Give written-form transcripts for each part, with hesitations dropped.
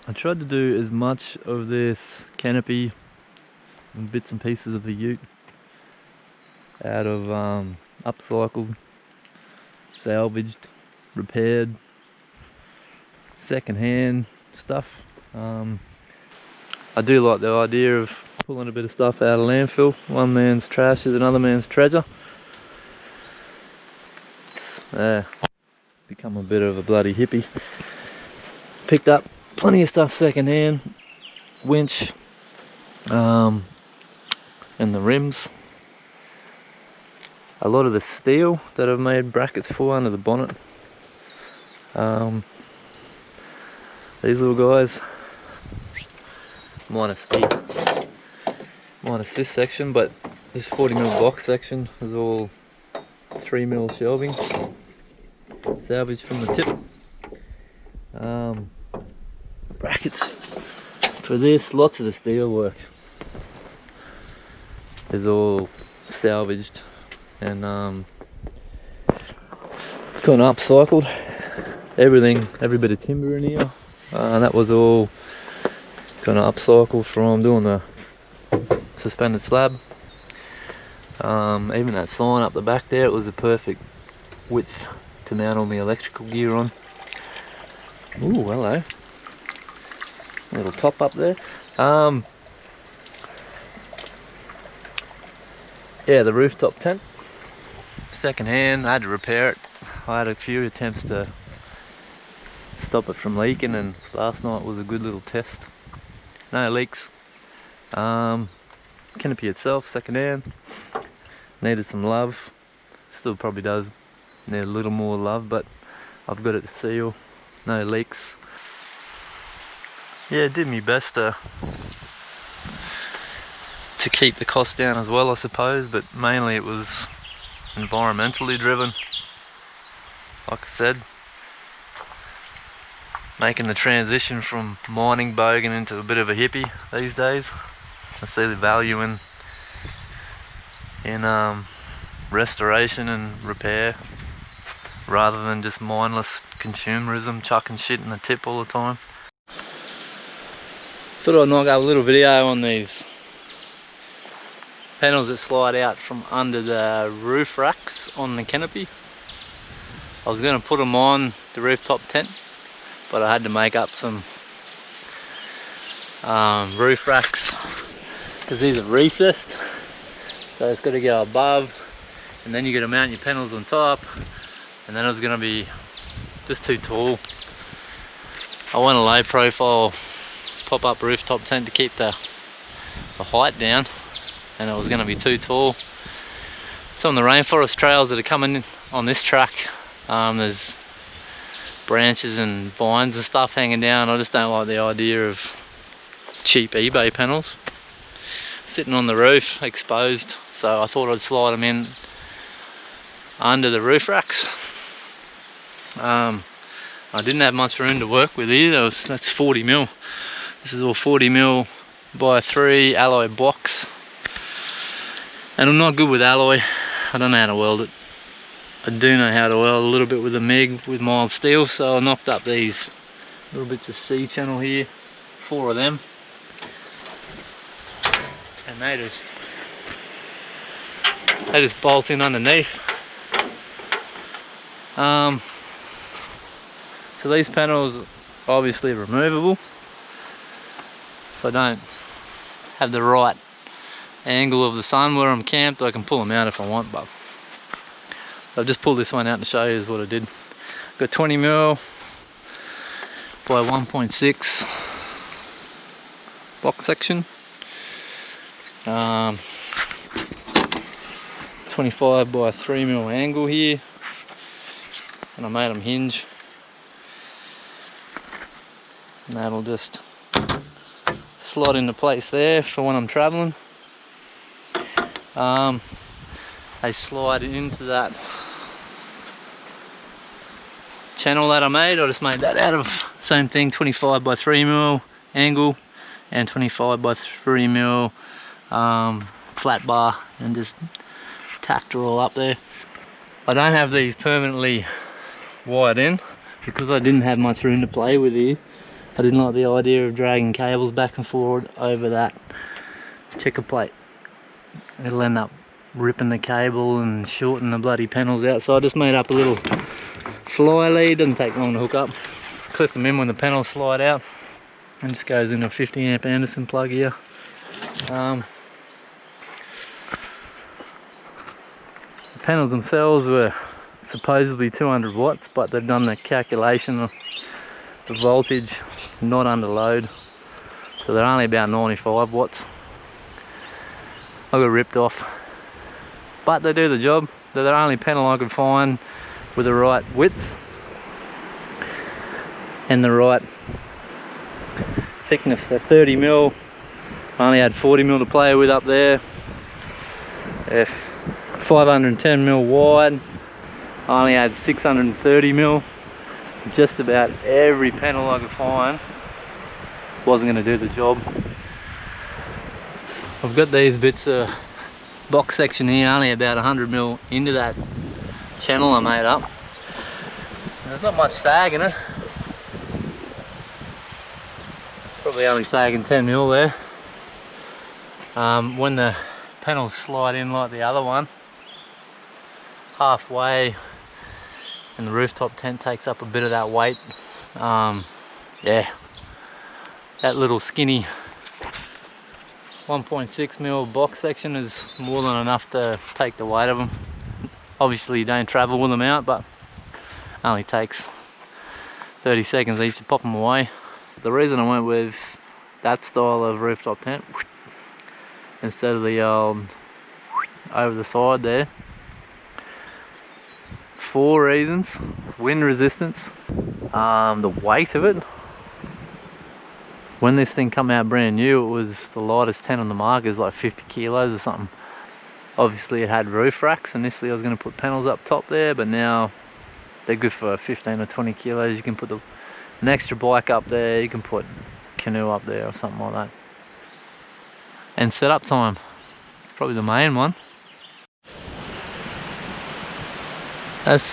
I tried to do as much of this canopy and bits and pieces of the ute out of upcycled, salvaged, repaired, second-hand stuff. I do like the idea of pulling a bit of stuff out of landfill. One man's trash is another man's treasure. Become a bit of a bloody hippie. Picked up plenty of stuff second-hand, winch, and the rims. A lot of the steel that I've made brackets for under the bonnet. These little guys, minus this section, but this 40mm box section is all 3mm shelving, salvaged from the tip. Brackets for this, lots of the steel work is all salvaged and kind of upcycled. Every bit of timber in here, that was all kind of upcycled from doing the suspended slab. Even that sign up the back there, it was the perfect width to mount all my electrical gear on. Ooh, hello. Little top up there. Yeah, the rooftop tent. Second hand, I had to repair it. I had a few attempts to stop it from leaking, and last night was a good little test. No leaks. Canopy itself, second hand. Needed some love. Still probably does need a little more love, but I've got it to seal. No leaks. Yeah, did my best to keep the cost down as well, I suppose, but mainly it was environmentally driven. Like I said, making the transition from mining bogan into a bit of a hippie these days. I see the value in restoration and repair rather than just mindless consumerism, chucking shit in the tip all the time. Thought I'd knock up a little video on these panels that slide out from under the roof racks on the canopy. I was going to put them on the rooftop tent, but I had to make up some roof racks because these are recessed, so it's got to go above, and then you got to mount your panels on top, and then it's going to be just too tall. I want a low profile pop-up rooftop tent to keep the height down, and it was going to be too tall. Some of the rainforest trails that are coming in on this track, there's branches and vines and stuff hanging down. I just don't like the idea of cheap eBay panels sitting on the roof exposed, so I thought I'd slide them in under the roof racks. I didn't have much room to work with either. That's 40mm. This is all 40mm by 3 alloy blocks, and I'm not good with alloy. I don't know how to weld it. I do know how to weld a little bit with a MIG with mild steel, so I knocked up these little bits of C-channel here, 4 of them, and they just bolt in underneath. So these panels obviously are removable. If I don't have the right angle of the sun where I'm camped, I can pull them out if I want, but I've just pulled this one out to show you what I did. Got 20mm by 1.6 box section, 25 by 3mm angle here, and I made them hinge, and that'll just slot into place there for when I'm traveling. They slide into that channel that I made. I just made that out of same thing, 25 by 3mm angle and 25 by 3mm flat bar, and just tacked her all up there. I don't have these permanently wired in because I didn't have much room to play with here. I didn't like the idea of dragging cables back and forward over that checker plate. It'll end up ripping the cable and shorting the bloody panels out, so I just made up a little fly lead. Doesn't take long to hook up. Clip them in when the panels slide out, and just goes in a 50 amp Anderson plug here. The panels themselves were supposedly 200 watts, but they've done the calculation of the voltage not under load, so they're only about 95 watts. I got ripped off, but they do the job. They're the only panel I could find with the right width and the right thickness. They're 30 mil. I only had 40 mil to play with up there. They're 510 mil wide. I only had 630 mil. Just about every panel I could find wasn't going to do the job. I've got these bits of box section here, only about 100 mil into that channel I made up. There's not much sag in it. It's probably only sagging 10 mil there. When the panels slide in like the other one, halfway, and the rooftop tent takes up a bit of that weight. Yeah, that little skinny 1.6 mil box section is more than enough to take the weight of them. Obviously you don't travel with them out, but only takes 30 seconds each to pop them away. The reason I went with that style of rooftop tent instead of the old over the side there, 4 reasons. Wind resistance, the weight of it. When this thing come out brand new, it was the lightest tent on the market. It was like 50 kilos or something. Obviously it had roof racks. Initially I was going to put panels up top there, but now they're good for 15 or 20 kilos. You can put an extra bike up there, you can put canoe up there or something like that. And setup time, it's probably the main one. That's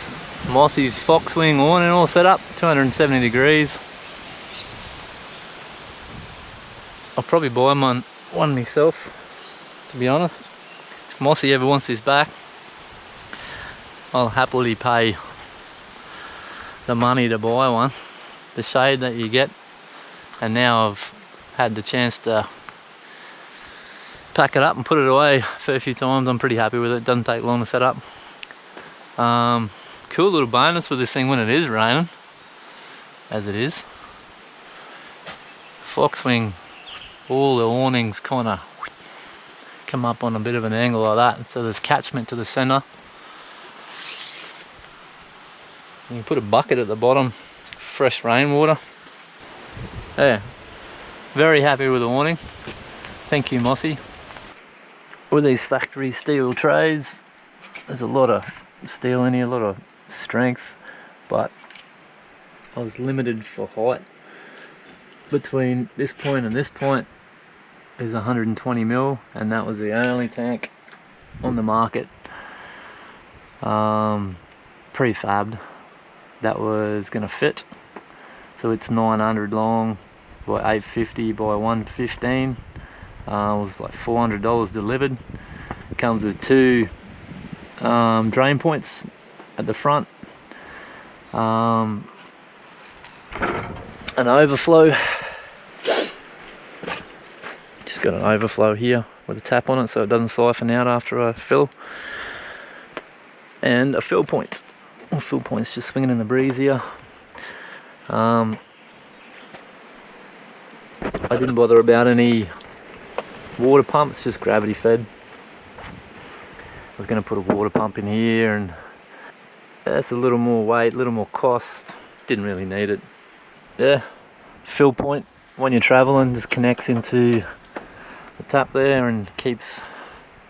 Mossy's Foxwing awning all set up, 270 degrees. I'll probably buy one myself, to be honest. If Mossy ever wants this back, I'll happily pay the money to buy one. The shade that you get, and now I've had the chance to pack it up and put it away for a few times. I'm pretty happy with it. Doesn't take long to set up. Cool little bonus with this thing when it is raining, as it is. Foxwing, all the awnings kind of come up on a bit of an angle like that, so there's catchment to the center. You can put a bucket at the bottom, fresh rainwater. Yeah, very happy with the awning. Thank you, Mossy. With these factory steel trays, there's a lot of steel in here, a lot of strength, but I was limited for height. Between this point and this point is 120 mil, and that was the only tank on the market, prefabbed, that was gonna fit. So it's 900 long by 850 by 115. It was like $400 delivered. It comes with 2 drain points at the front, an overflow. Just got an overflow here with a tap on it so it doesn't siphon out after I fill, and a fill point. Well, fill point's just swinging in the breeze here. I didn't bother about any water pumps, just gravity fed. I was going to put a water pump in here, and that's a little more weight, a little more cost. Didn't really need it. Yeah, fill point when you're traveling just connects into the tap there and keeps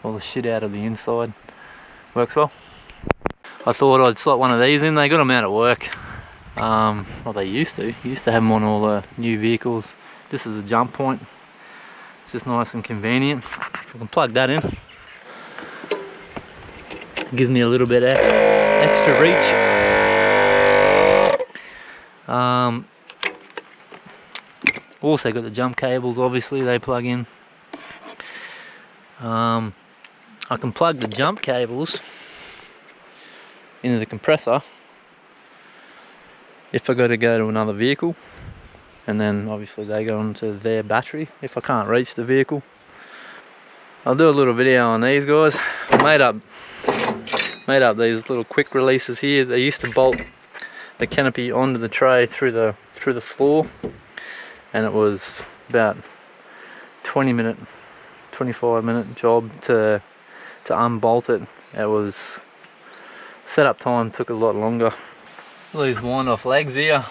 all the shit out of the inside. Works well. I thought I'd slot one of these in. They got them out at work. Well, they used to have them on all the new vehicles. This is a jump point. It's just nice and convenient. I can plug that in. It gives me a little bit extra reach. Also got the jump cables, obviously they plug in. I can plug the jump cables into the compressor if I got to go to another vehicle, and then obviously they go onto their battery if I can't reach the vehicle. I'll do a little video on these guys. I made up these little quick releases here. They used to bolt the canopy onto the tray through the floor, and it was about 25-minute job to unbolt it. It was setup time took a lot longer. These wind off legs here,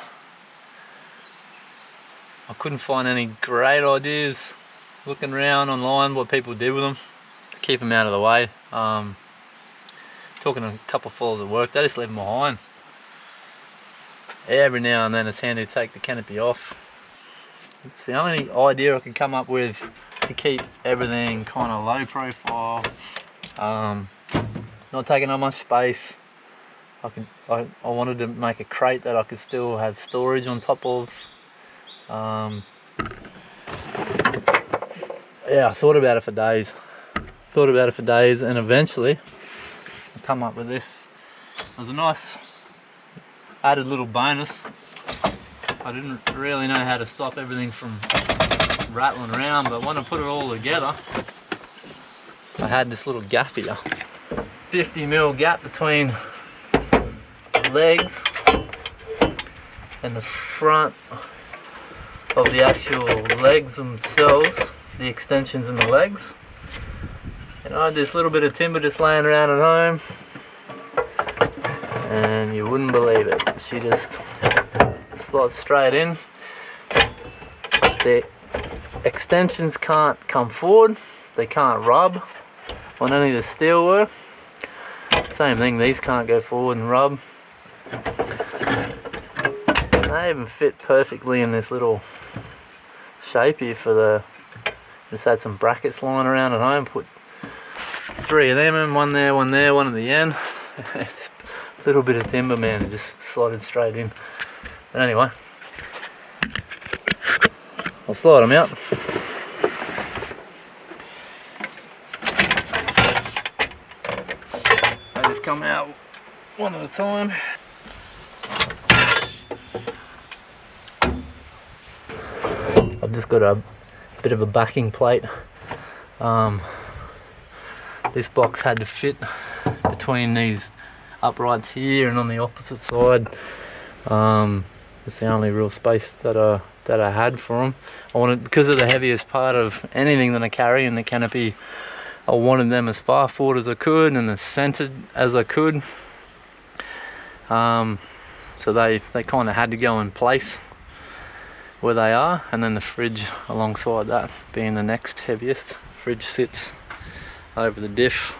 I couldn't find any great ideas looking around online what people did with them to keep them out of the way. Talking to a couple of fellas at work, they just leave them behind. Every now and then it's handy to take the canopy off. It's the only idea I could come up with to keep everything kind of low profile, not taking up much space. I wanted to make a crate that I could still have storage on top of. Yeah, I thought about it for days. And eventually I come up with this. It was a nice added little bonus. I didn't really know how to stop everything from rattling around, but when I put it all together, I had this little gap here, 50mm gap between the legs and the front of the actual legs themselves, the extensions in the legs. And I had this little bit of timber just laying around at home, and you wouldn't believe it, she just slots straight in. The extensions can't come forward, they can't rub on any of the steelwork. Same thing, these can't go forward and rub. They even fit perfectly in this little shape here for the, just had some brackets lying around at home, put 3 of them in, one there, one at the end. This little bit of timber, man, it just slotted straight in. But anyway, I'll slide them out. They just come out one at a time. I've just got a bit of a backing plate. This box had to fit between these uprights here and on the opposite side. It's the only real space that I had for them. I wanted, because of the heaviest part of anything that I carry in the canopy, I wanted them as far forward as I could and as centered as I could. So they kind of had to go in place where they are, and then the fridge alongside that being the next heaviest. Fridge sits over the diff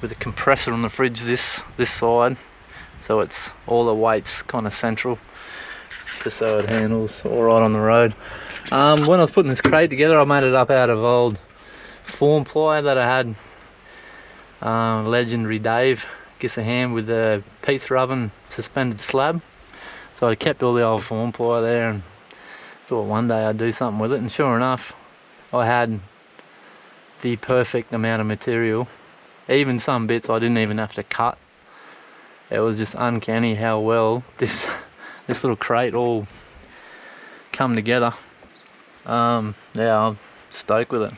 with a compressor on the fridge this side, so it's all the weight's kind of central, just so it handles all right on the road. When I was putting this crate together, I made it up out of old form ply that I had. Legendary Dave gives a hand with the pizza oven suspended slab, so I kept all the old form ply there and thought one day I'd do something with it, and sure enough, I had the perfect amount of material. Even some bits I didn't even have to cut. It was just uncanny how well this little crate all come together. Yeah, I'm stoked with it.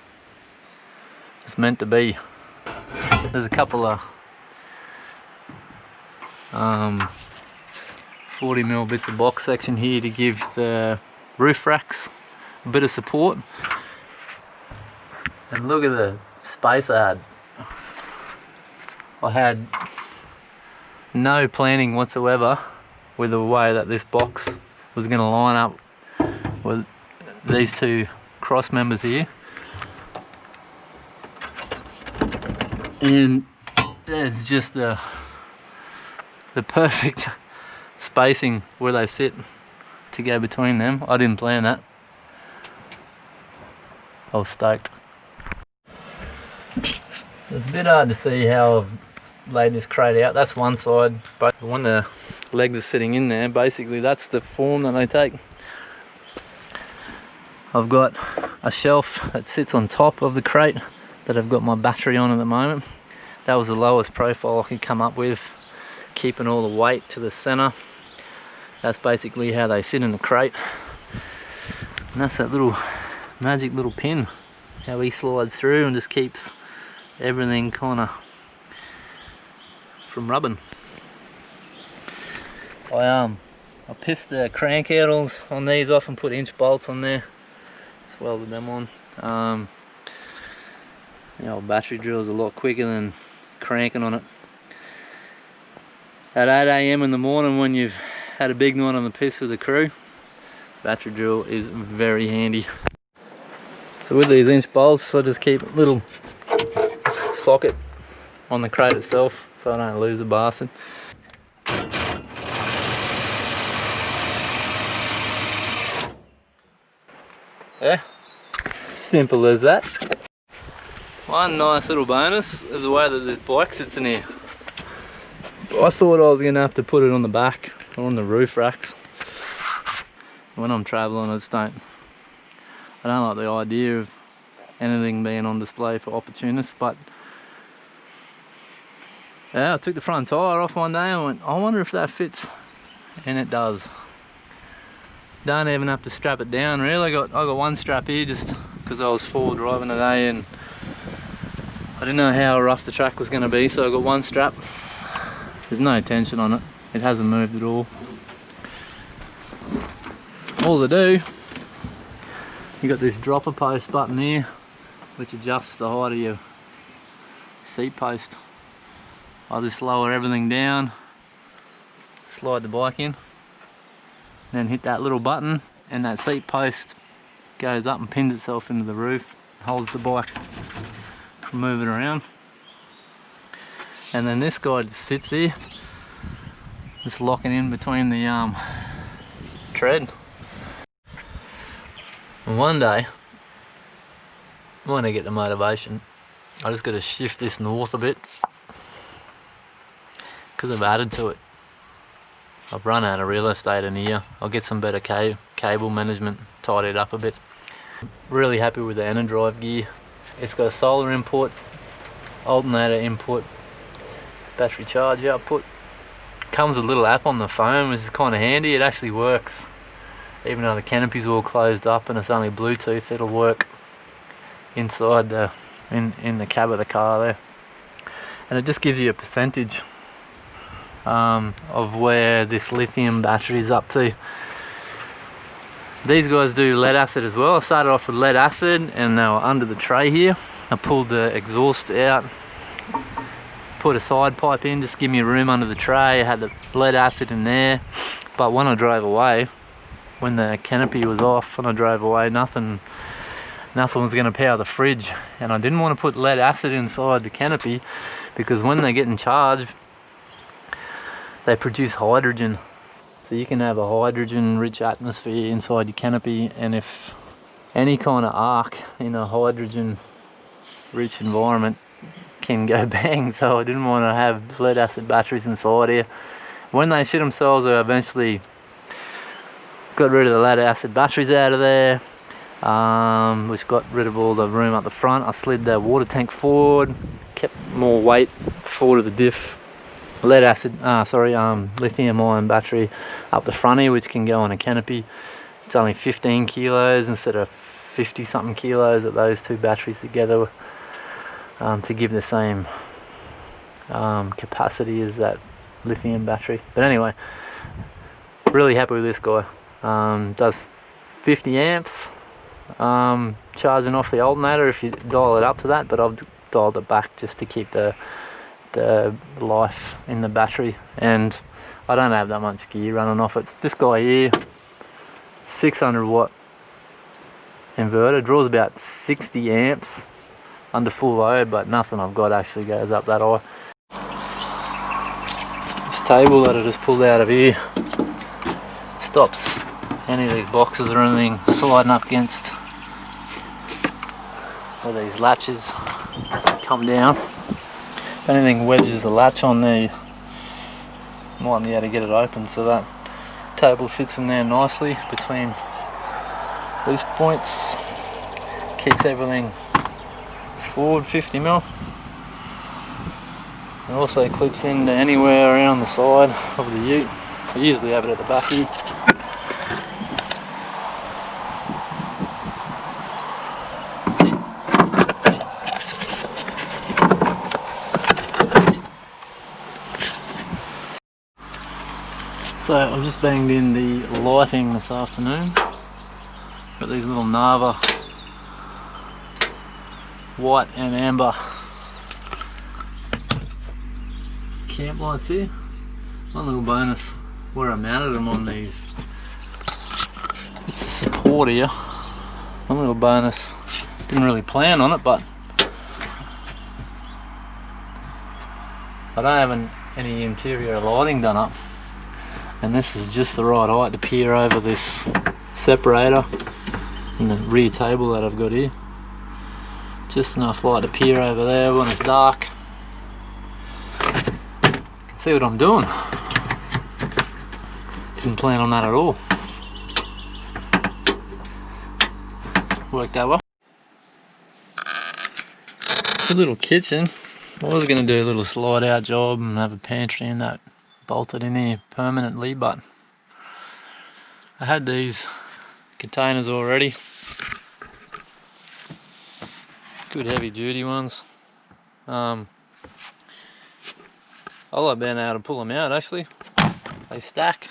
It's meant to be. There's a couple of 40mm bits of box section here to give the roof racks a bit of support. And look at the space I had no planning whatsoever with the way that this box was going to line up with these two cross members here. And there's just the perfect spacing where they sit to go between them. I didn't plan that. I was stoked. It's a bit hard to see how I've laid this crate out. That's one side, but when the legs are sitting in there, basically that's the form that they take. I've got a shelf that sits on top of the crate that I've got my battery on at the moment. That was the lowest profile I could come up with, keeping all the weight to the center. That's basically how they sit in the crate. And that's that little magic little pin, how he slides through and just keeps everything kind of from rubbing. I pissed the crank handles on these off and put inch bolts on there. Just welded them on. The old battery drill is a lot quicker than cranking on it. At 8 AM in the morning when you've had a big night on the piss with the crew, battery drill is very handy. So with these inch bolts, I just keep a little socket on the crate itself so I don't lose the bastard. Yeah, simple as that. One nice little bonus is the way that this bike sits in here. I thought I was going to have to put it on the back or on the roof racks. When I'm travelling, I don't like the idea of anything being on display for opportunists, but yeah, I took the front tyre off one day and went, I wonder if that fits, and it does. Don't even have to strap it down really. I got one strap here just because I was forward driving today and I didn't know how rough the track was going to be, so I got one strap. There's no tension on it, it hasn't moved at all. All I do, you got this dropper post button here which adjusts the height of your seat post. I'll just lower everything down, slide the bike in, then hit that little button and that seat post goes up and pins itself into the roof, holds the bike from moving around. And then this guy just sits here, just locking in between the tread. And one day, when I get the motivation, I just got to shift this north a bit because I've added to it. I've run out of real estate in here. I'll get some better cable management, tidy it up a bit. Really happy with the Drive gear. It's got a solar input, alternator input, battery charge output. Comes with a little app on the phone, which is kind of handy. It actually works. Even though the canopy's all closed up and it's only Bluetooth, it'll work inside in the cab of the car there. And it just gives you a percentage of where this lithium battery is up to. These guys do lead acid as well. I started off with lead acid and they were under the tray here. I pulled the exhaust out, put a side pipe in, just give me room under the tray. I had the lead acid in there, but when I drove away, when the canopy was off and I drove away, nothing was going to power the fridge, and I didn't want to put lead acid inside the canopy because when they get in charge, they produce hydrogen. So you can have a hydrogen rich atmosphere inside your canopy, and if any kind of arc in a hydrogen rich environment can go bang, so I didn't want to have lead acid batteries inside here. When they shit themselves, I eventually got rid of the lead acid batteries out of there, which got rid of all the room up the front. I slid the water tank forward, kept more weight forward of the diff. Lithium ion battery up the front here, which can go on a canopy. It's only 15 kilos instead of 50 something kilos at those two batteries together, to give the same capacity as that lithium battery. But anyway, really happy with this guy. Does 50 amps charging off the alternator if you dial it up to that, but I've dialed it back just to keep the life in the battery, and I don't have that much gear running off it. This guy here, 600 watt inverter, draws about 60 amps under full load, but nothing I've got actually goes up that high. This table that I just pulled out of here stops any of these boxes or anything sliding up against where these latches come down. If anything wedges the latch on there, you might be able to get it open. So that table sits in there nicely between These points keeps everything forward 50mm. It also clips into anywhere around the side of the ute. I usually have it at the back here. So I've just banged in the lighting this afternoon. Got these little Nava white and amber camp lights here. One little bonus where I mounted them on these. It's a support here. One little bonus. Didn't really plan on it, but I don't have any interior lighting done up. And this is just the right height to peer over this separator and the rear table that I've got here. Just enough light to peer over there when it's dark. See what I'm doing. Didn't plan on that at all. Worked out well. A little kitchen. I was going to do a little slide out job and have a pantry and that bolted in here permanently, but I had these containers already. Good heavy duty ones. I like being able to pull them out actually. They stack.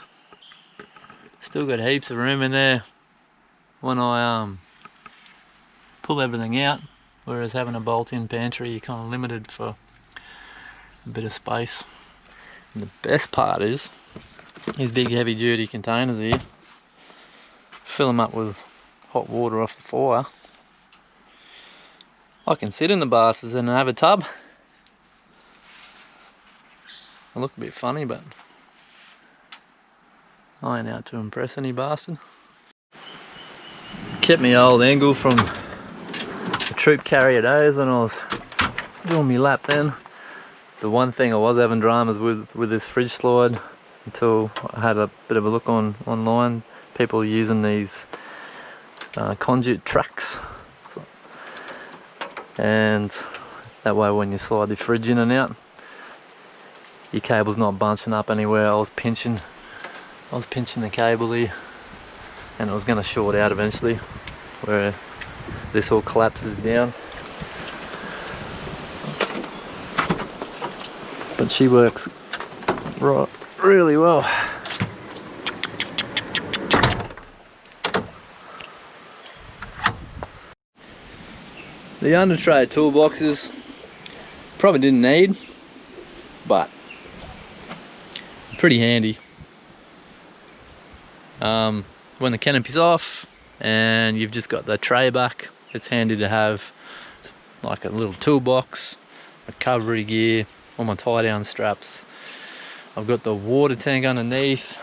Still got heaps of room in there when I pull everything out, whereas having a bolt-in pantry you're kind of limited for a bit of space. And the best part is these big heavy duty containers here, fill them up with hot water off the fire. I can sit in the bastards and have a tub. I look a bit funny, but I ain't out to impress any bastard. Kept my old angle from the troop carrier days when I was doing my lap then. The one thing I was having dramas with this fridge slide until I had a bit of a look online. People using these conduit tracks, and that way when you slide the fridge in and out, your cable's not bunching up anywhere. I was pinching the cable here, and it was going to short out eventually, where this all collapses down. But she works really well. The under tray toolboxes probably didn't need, but pretty handy. When the canopy's off and you've just got the tray back, it's handy to have like a little toolbox, recovery gear, all my tie down straps. I've got the water tank underneath.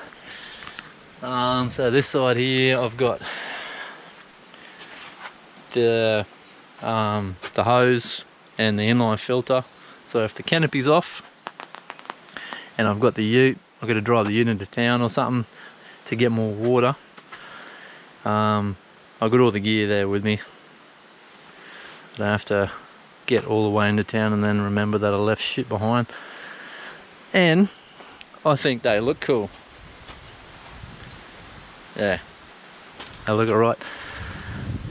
So this side here I've got the hose and the inline filter. So if the canopy's off and I've got the ute, I've got to drive the ute into town or something to get more water, I've got all the gear there with me. I don't have to get all the way into town and then remember that I left shit behind. And I think they look cool. Yeah, they look alright.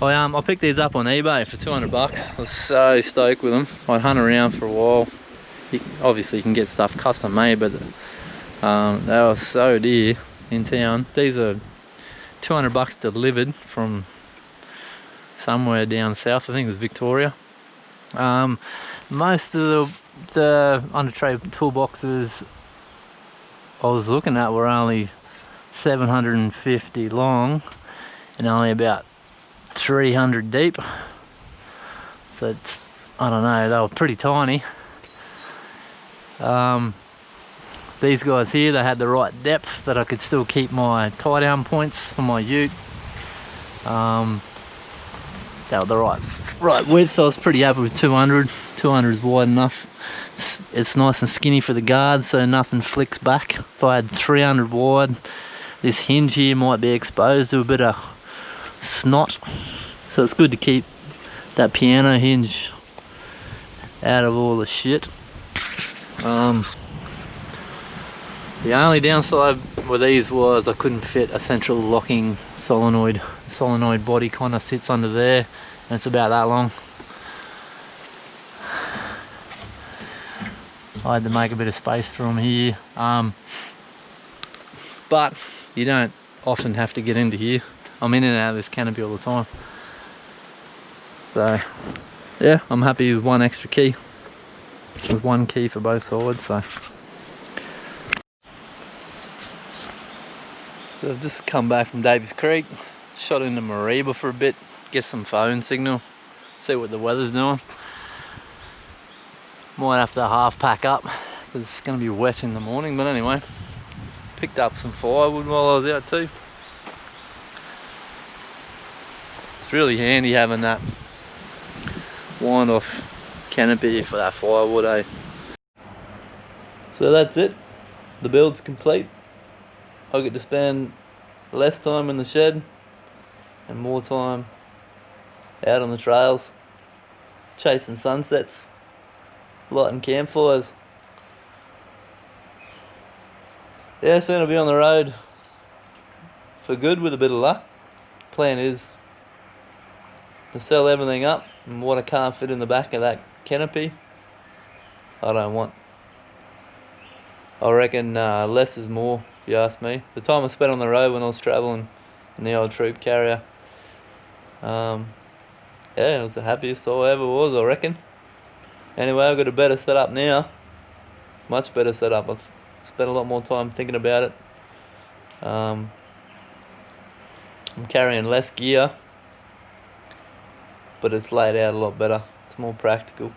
I picked these up on eBay for 200 bucks. I was so stoked with them. I'd hunt around for a while. Obviously you can get stuff custom made, but they were so dear in town. These are 200 bucks delivered from somewhere down south. I think it was Victoria. Most of the under tray toolboxes I was looking at were only 750 long and only about 300 deep. So it's, I don't know, they were pretty tiny. These guys here, they had the right depth that I could still keep my tie down points for my ute. They were the right width. I was pretty happy with 200. 200 is wide enough. It's nice and skinny for the guards, so nothing flicks back. If I had 300 wide, this hinge here might be exposed to a bit of snot. So it's good to keep that piano hinge out of all the shit. The only downside with these was I couldn't fit a central locking solenoid. The solenoid body kind of sits under there, and it's about that long. I had to make a bit of space for them here, but you don't often have to get into here. I'm in and out of this canopy all the time. So yeah, I'm happy with one extra key. With one key for both sides. So I've just come back from Davies Creek, shot into Mariba for a bit, get some phone signal, see what the weather's doing. Might have to half pack up because it's going to be wet in the morning, but anyway, picked up some firewood while I was out too. It's really handy having that wind off canopy for that firewood, eh? So that's it, the build's complete. I get to spend less time in the shed and more time out on the trails, chasing sunsets, lighting campfires. Yeah, soon I'll be on the road for good with a bit of luck. Plan is to sell everything up, and what I can't fit in the back of that canopy, I don't want. I reckon less is more, if you ask me. The time I spent on the road when I was travelling in the old troop carrier, yeah, it was the happiest I ever was, I reckon. Anyway, I've got a better setup now, much better setup. I've spent a lot more time thinking about it. I'm carrying less gear, but it's laid out a lot better. It's more practical.